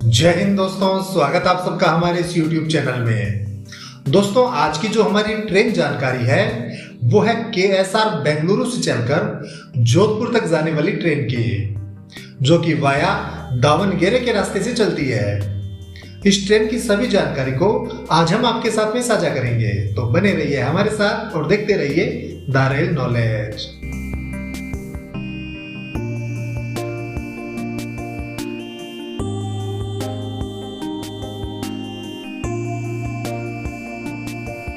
जय हिंद दोस्तों, स्वागत आप सबका हमारे इस YouTube चैनल में। दोस्तों, आज की जो हमारी ट्रेन जानकारी है वो है KSR बेंगलुरु से चलकर जोधपुर तक जाने वाली ट्रेन की, जो कि वाया दावणगेरे के रास्ते से चलती है। इस ट्रेन की सभी जानकारी को आज हम आपके साथ में साझा करेंगे, तो बने रहिए हमारे साथ और देखते रहिए द रेल नॉलेज।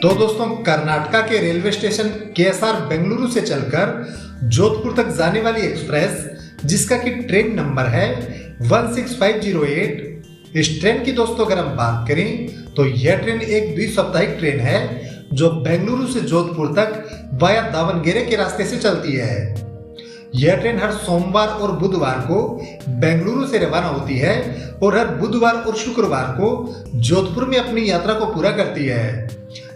तो दोस्तों, कर्नाटका के रेलवे स्टेशन KSR बेंगलुरु से चलकर जोधपुर तक जाने वाली एक्सप्रेस, जिसका कि ट्रेन नंबर है 16508। इस ट्रेन की दोस्तों अगर हम बात करें तो यह ट्रेन एक द्विसाप्ताहिक ट्रेन है जो बेंगलुरु से जोधपुर तक वाया दावणगेरे के रास्ते से चलती है। यह ट्रेन हर सोमवार और बुधवार को बेंगलुरु से रवाना होती है और हर बुधवार और शुक्रवार को जोधपुर में अपनी यात्रा को पूरा करती है।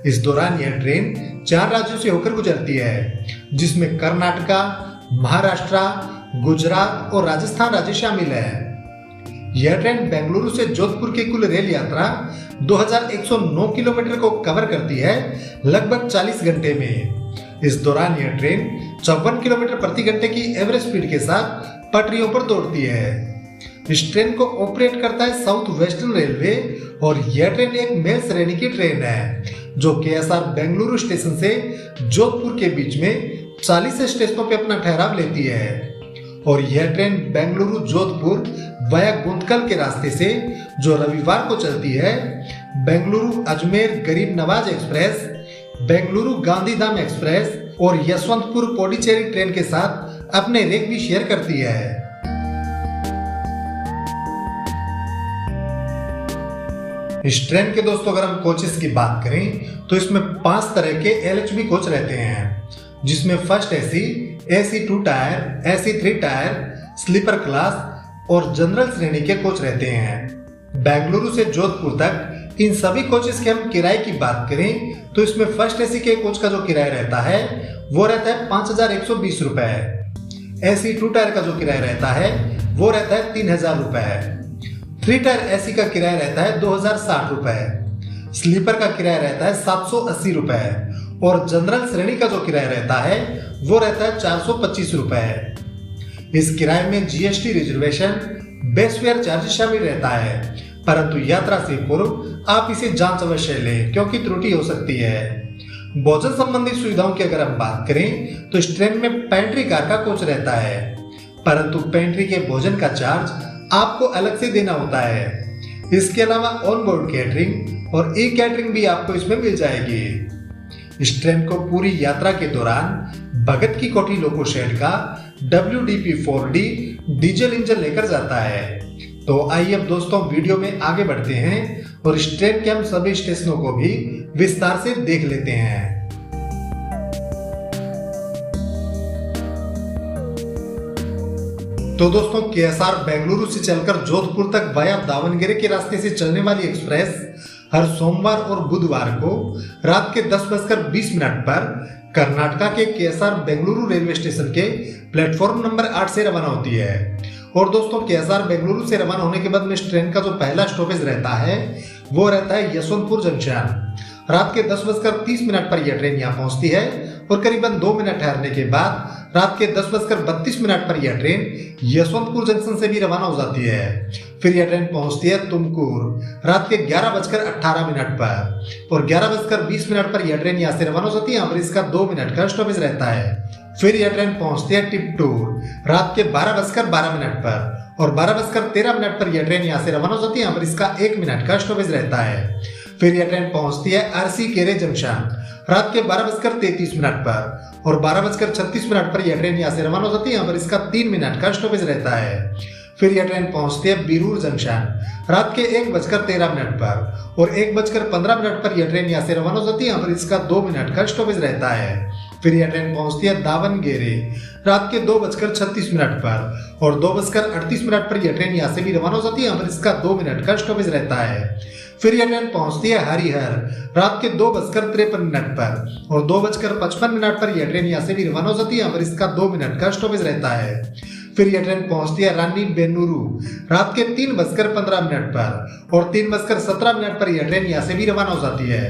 इस दौरान यह ट्रेन 4 राज्यों से होकर गुजरती है, जिसमें कर्नाटका, महाराष्ट्र, गुजरात और राजस्थान राज्य शामिल है। यह ट्रेन बेंगलुरु से जोधपुर की कुल रेल यात्रा 2109 किलोमीटर को कवर करती है लगभग 40 घंटे में। इस दौरान यह ट्रेन 54 किलोमीटर प्रति घंटे की एवरेज स्पीड के साथ पटरियों पर दौड़ती है। इस ट्रेन को ऑपरेट करता है साउथ वेस्टर्न रेलवे और यह ट्रेन एक मेल श्रेणी की ट्रेन है जो KSR बेंगलुरु स्टेशन से जोधपुर के बीच में 40 स्टेशनों पे अपना ठहराव लेती है। और यह ट्रेन बेंगलुरु जोधपुर वाया गुंतकल के रास्ते से, जो रविवार को चलती है, बेंगलुरु अजमेर गरीब नवाज एक्सप्रेस, बेंगलुरु गांधीधाम एक्सप्रेस और यशवंतपुर पौडीचेरी ट्रेन के साथ अपने रेक भी शेयर करती है। इस ट्रेन के दोस्तों अगर हम कोचेस की बात करें तो इसमें 5 तरह के LHB कोच रहते हैं, जिसमें first AC, AC 2 tier, AC 3 tier, sleeper class और जनरल श्रेणी के कोच रहते हैं। बेंगलुरु से जोधपुर तक इन सभी कोचेस के हम किराए की बात करें तो इसमें फर्स्ट AC के कोच का जो किराया रहता है वो रहता है 5120 रुपए। AC 2 टायर का जो किराया रहता है वो रहता है 3000 रुपए। 3 टायर AC का किराया रहता है 2060 रुपए। स्लीपर का किराया रहता है 780 रुपए और जनरल श्रेणी का जो किराया रहता है वो रहता है 425 रुपए। इस किराए में GST reservation, base fare charge शामिल रहता है, परंतु यात्रा से पूर्व आप इसे जांच अवश्य लें क्योंकि त्रुटि हो सकती है। भोजन संबंधी सुविधाओं की अगर हम बात करें तो इस ट्रेन में पेंट्री कार का कोच रहता है, परंतु पेंट्री के भोजन का चार्ज आपको अलग से देना होता है। इसके अलावा ऑन बोर्ड कैटरिंग और ई कैटरिंग भी आपको इसमें मिल जाएगी। इस ट्रेन को पूरी यात्रा के दौरान भगत की कोठी लोको शेड का WDP-4D डीजल इंजन लेकर जाता है। तो आइए अब दोस्तों वीडियो में आगे बढ़ते हैं और इस ट्रेन के हम सभी स्टेशनों को भी विस्तार से देख लेते हैं। तो दोस्तों, KSR बेंगलुरु से चलकर जोधपुर तक वाया दावणगेरे के रास्ते से चलने वाली एक्सप्रेस हर सोमवार और बुधवार को रात के 10:20 पर कर्नाटका के KSR बेंगलुरु रेलवे स्टेशन के प्लेटफॉर्म नंबर 8 से रवाना होती है। और दोस्तों, KSR बेंगलुरु से रवाना होने के बाद में इस ट्रेन का जो पहला स्टॉपेज रहता है वो रहता है यशवंतपुर जंक्शन। रात के 10:30 पर यह ट्रेन यहाँ पहुंचती है और करीबन 2 मिनट ठहरने के बाद रात के 10:32 पर यह ट्रेन यशवंतपुर जंक्शन से भी रवाना हो जाती है। फिर यह ट्रेन पहुंचती है तुमकुर रात के 11:18 पर और 11:20 पर यह ट्रेन यहाँ से रवाना हो जाती है और इसका 2 मिनट का स्टॉपेज रहता है। फिर यह ट्रेन पहुंचती है टिपटूर रात के 12:12 पर और 12:13 पर यह ट्रेन यहाँ से रवाना हो जाती है और इसका 1 मिनट का स्टॉपेज रहता है। फिर यह ट्रेन पहुंचती है अरसीकेरे जंक्शन रात के 12:33 पर और 12:36 पर यह ट्रेन यहाँ से रवाना हो जाती है और इसका 3 मिनट का स्टॉपेज रहता है। फिर यह ट्रेन पहुंचती है बीरूर जंक्शन रात के 1:13 पर और 1:15 पर यह ट्रेन यहाँ से रवाना हो जाती है और इसका 2 मिनट का स्टॉपेज रहता है। फिर यह ट्रेन पहुंचती है दावणगेरे रात के 2:36 पर और 2:38 पर यह ट्रेन यहाँ से भी रवाना हो जाती है और इसका 2 मिनट का स्टॉपेज रहता है। फिर यह ट्रेन पहुंचती है हरिहर रात के 2:53 पर और 2:55 पर यह ट्रेन यहाँ से भी रवाना हो जाती है और इसका 2 मिनट का स्टॉपेज रहता है। फिर यह ट्रेन पहुंचती है रानी बेन्नुरु रात के 3:15 पर और 3:17 पर यह ट्रेन यहाँ से भी रवाना हो जाती है।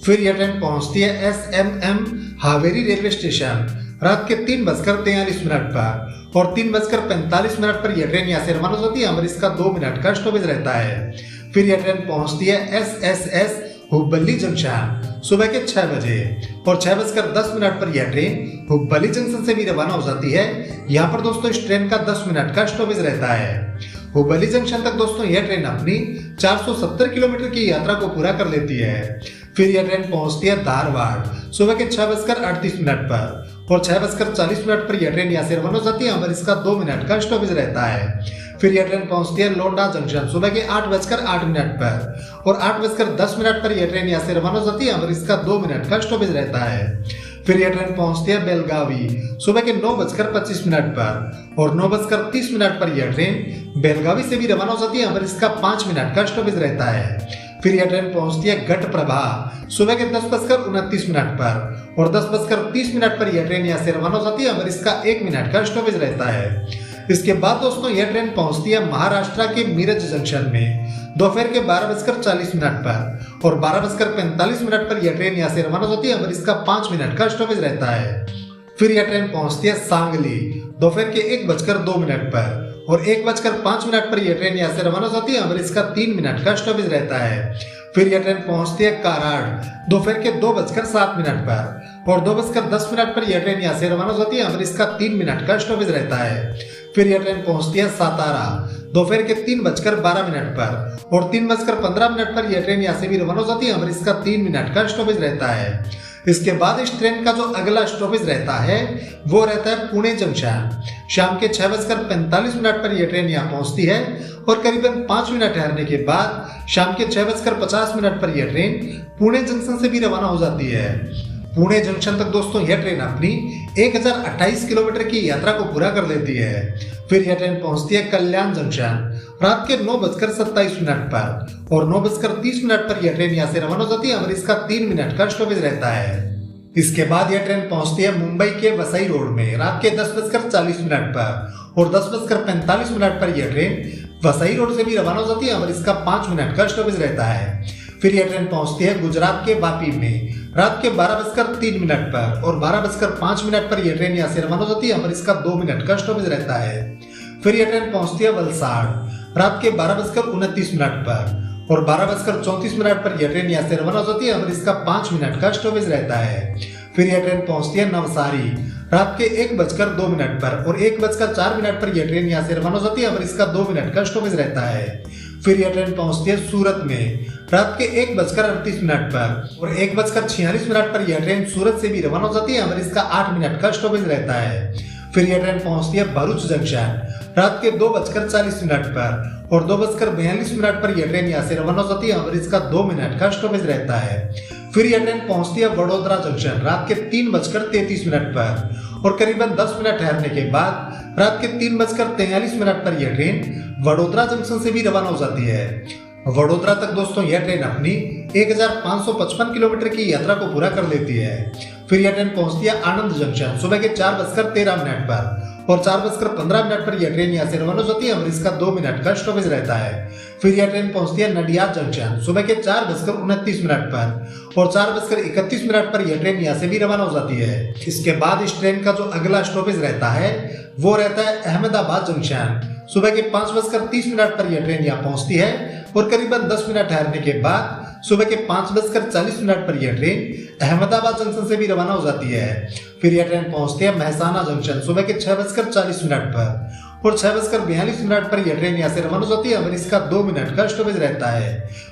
फिर यह ट्रेन पहुंचती है SMM हावेरी रेलवे स्टेशन रात के 3:43 पर और 3:45 पर यह ट्रेन यहाँ से रवाना हो जाती है और इसका 2 मिनट का स्टॉपेज रहता है। फिर यह ट्रेन पहुंचती है SSS हुब्बली जंक्शन सुबह के 6 बजे और 6:10 पर यह ट्रेन हुब्बली जंक्शन से भी रवाना हो जाती है। यहाँ पर दोस्तों इस ट्रेन का 10 मिनट का स्टॉपेज रहता है। हुब्बली जंक्शन तक दोस्तों यह ट्रेन अपनी 470 किलोमीटर की यात्रा को पूरा कर लेती है। फिर यह ट्रेन पहुंचती है धारवाड़ सुबह के 6:38 पर और 6:40 पर यह ट्रेन यहाँ से रवाना हो जाती है और इसका 2 मिनट का स्टॉपेज रहता है। फिर यह ट्रेन पहुंचती है लोंडा जंक्शन सुबह के 8:08 पर और 8:10 पर यह ट्रेन यहाँ से रवाना हो जाती है और इसका 2 मिनट का स्टॉपेज रहता है। फिर यह ट्रेन पहुंचती है बेलगावी सुबह के 9:25 पर और 9:30 पर यह ट्रेन बेलगावी से भी रवाना हो जाती है और इसका 5 मिनट का स्टॉपेज रहता है। फिर यह ट्रेन पहुंचती है घटप्रभा सुबह के 10:29 पर और 10:30 पर यह ट्रेन यहाँ से रवाना हो जाती है और इसका 1 मिनट का स्टॉपेज रहता है। इसके बाद दोस्तों यह ट्रेन पहुंचती है महाराष्ट्र के मीरज जंक्शन में दोपहर के 12:40 पर और 12:45 पर यह ट्रेन यहाँ से रवाना हो जाती है और इसका 5 मिनट का स्टॉपेज रहता है। फिर यह ट्रेन पहुंचती है सांगली दोपहर के 1:02 पर और 1:05 पर यह ट्रेन यहाँ से रवाना हो जाती है और इसका 3 मिनट का स्टॉपेज रहता है। फिर यह ट्रेन पहुंचती है कराड़ दोपहर के 2:07 पर और 2:10 पर यह ट्रेन यहाँ से रवाना हो जाती है और इसका 3 मिनट का स्टॉपेज रहता है। फिर यह ट्रेन पहुंचती है सातारा दोपहर के 3:12 पर और 3:15 पर यह ट्रेन यहाँ से भी रवाना हो जाती है और इसका 3 मिनट का स्टॉपेज रहता है। इसके बाद इस ट्रेन का जो अगला स्टॉपेज रहता है वो रहता है पुणे जंक्शन। शाम के 6:45 पर यह ट्रेन यहाँ पहुंचती है और करीबन 5 मिनट ठहरने के बाद शाम के 6:50 पर यह ट्रेन पुणे जंक्शन से भी रवाना हो जाती है। पुणे जंक्शन तक दोस्तों यह ट्रेन अपनी 1028 किलोमीटर की यात्रा को पूरा कर लेती है। फिर यह ट्रेन पहुंचती है कल्याण जंक्शन रात के 9:27 पर और 9:30 पर यह ट्रेन यहाँ से रवाना हो जाती है और इसका 3 मिनट का स्टॉपेज रहता है। इसके बाद यह ट्रेन पहुंचती है मुंबई के वसई रोड में रात के 10:40 पर और 10:45 पर यह ट्रेन वसई रोड से भी रवाना हो जाती है और इसका 5 मिनट का स्टॉपेज रहता है। फिर यह ट्रेन पहुंचती है गुजरात के वापी में रात के 12:03 पर और 12:05 पर यह ट्रेन यहाँ से रवाना हो जाती है और इसका 2 मिनट का स्टॉपेज रहता है। फिर यह ट्रेन पहुंचती है वलसाड़ रात के 12:29 पर और 12:34 पर यह ट्रेन यहाँ से रवाना हो जाती है और इसका 5 मिनट का स्टॉपेज रहता है। फिर यह ट्रेन पहुंचती है नवसारी रात के 1:02 पर और 1:04 पर यह ट्रेन यहाँ से रवाना हो जाती है और इसका 2 मिनट का स्टॉपेज रहता है। फिर यह ट्रेन पहुंचती है सूरत में रात के 1:38 पर और 1:46 पर यह ट्रेन सूरत से भी रवाना हो जाती है और इसका 8 मिनट का स्टॉपेज रहता है। फिर यह ट्रेन पहुंचती है भरूच जंक्शन रात के 2:40 पर और 2:42 पर यह ट्रेन यहाँ से रवाना हो जाती है और इसका 2 मिनट का स्टॉपेज रहता है। फिर यह ट्रेन पहुंचती है वडोदरा जंक्शन रात के 3:33 पर और करीबन 10 मिनट ठहरने के बाद रात के 3:43 पर यह ट्रेन वडोदरा जंक्शन से भी रवाना हो जाती है। वडोदरा तक दोस्तों यह ट्रेन अपनी 1555 किलोमीटर की यात्रा को पूरा कर लेती है। फिर यह ट्रेन पहुंचती है आनंद जंक्शन सुबह के 4:13 पर और 4:15 पर यह ट्रेन यहाँ से रवाना हो जाती है और इसका 2 मिनट का स्टॉपेज रहता है। फिर यह ट्रेन पहुंचती है नडियाद जंक्शन सुबह के 4:29 पर और 4:31 पर यह ट्रेन यहाँ से भी रवाना हो जाती है। इसके बाद इस ट्रेन का जो अगला स्टॉपेज रहता है वो रहता है अहमदाबाद जंक्शन। सुबह के 5:30 पर यह ट्रेन यहाँ पहुंचती है और करीबन 10 मिनट ठहरने के बाद सुबह के 5:40 पर यह ट्रेन अहमदाबाद जंक्शन से भी रवाना हो जाती है। फिर यह ट्रेन पहुंचती है मेहसाना जंक्शन सुबह के 6:40 पर और 6:42 पर यह ट्रेन यहाँ से रवाना हो जाती है और इसका 2 मिनट का स्टॉपेज रहता है।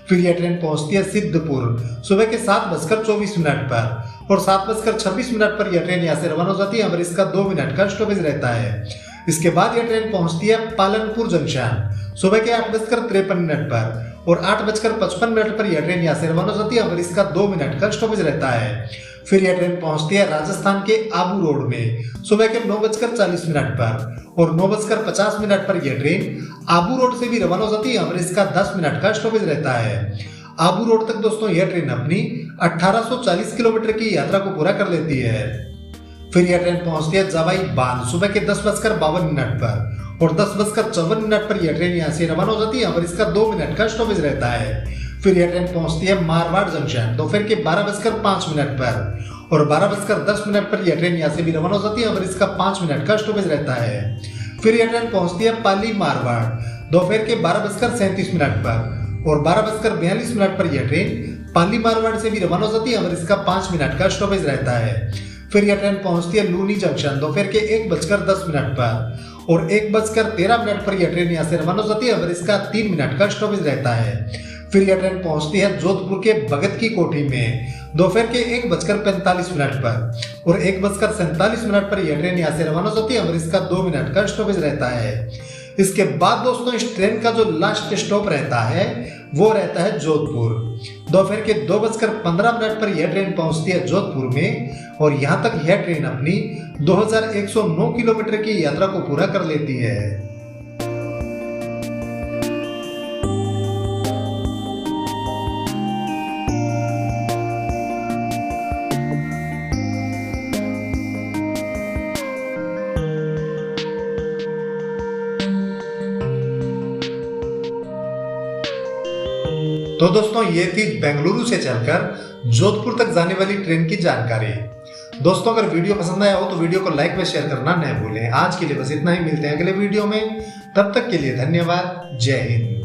फिर यह ट्रेन पहुंचती है सिद्धपुर सुबह के 7:24 पर और 7:26 पर यह ट्रेन यहाँ से रवाना हो जाती है और इसका 2 मिनट का स्टॉपेज रहता है। इसके बाद यह ट्रेन पहुंचती है पालनपुर जंक्शन सुबह के 8:53 पर और 8:55 पर यह ट्रेन यहाँ से रवाना हो जाती है और इसका 2 मिनट का स्टॉपेज रहता है। फिर यह ट्रेन पहुंचती है राजस्थान के आबू रोड में सुबह के 9:40 पर और 9:50 पर यह ट्रेन आबू रोड से भी रवाना हो जाती है और इसका 10 मिनट का स्टॉपेज रहता है। आबू रोड तक दोस्तों यह ट्रेन अपनी 1840 किलोमीटर की यात्रा को पूरा कर लेती है। फिर यह ट्रेन पहुंचती है जवाई बांध सुबह के 10:52 पर और 10:54 पर यह ट्रेन यहाँ से रवाना हो जाती है और इसका 2 मिनट का स्टॉपेज रहता है। फिर यह ट्रेन पहुंचती है मारवाड़ जंक्शन दोपहर के 12:05 पर और 12:10 पर यह ट्रेन यहाँ से भी रवाना हो जाती है और इसका 5 मिनट का स्टॉपेज रहता है। फिर यह ट्रेन पहुंचती है पाली मारवाड़ दोपहर के 12:37 पर और 12:42 पर यह ट्रेन पाली मारवाड़ से भी रवाना हो जाती है और इसका 5 मिनट का स्टॉपेज रहता है। फिर यह ट्रेन पहुंचती है लूनी जंक्शन दोपहर के 1:10 पर और 1:13 पर यह ट्रेन यहाँ से रवाना हो जाती है और इसका 3 मिनट का स्टॉपेज रहता है। फिर यह ट्रेन पहुंचती है जोधपुर के भगत की कोठी में दोपहर के 1:45 पर और 1:47 पर यह ट्रेन यहाँ से रवाना हो जाती है और इसका 2 मिनट का स्टॉपेज रहता है। इसके बाद दोस्तों इस ट्रेन का जो लास्ट स्टॉप रहता है वो रहता है जोधपुर। दोपहर के 2:15 पर यह ट्रेन पहुंचती है जोधपुर में और यहाँ तक यह ट्रेन अपनी 2109 किलोमीटर की यात्रा को पूरा कर लेती है। तो दोस्तों ये थी बेंगलुरु से चलकर जोधपुर तक जाने वाली ट्रेन की जानकारी। दोस्तों अगर वीडियो पसंद आया हो तो वीडियो को लाइक व शेयर करना न भूलें। आज के लिए बस इतना ही, मिलते हैं अगले वीडियो में, तब तक के लिए धन्यवाद। जय हिंद।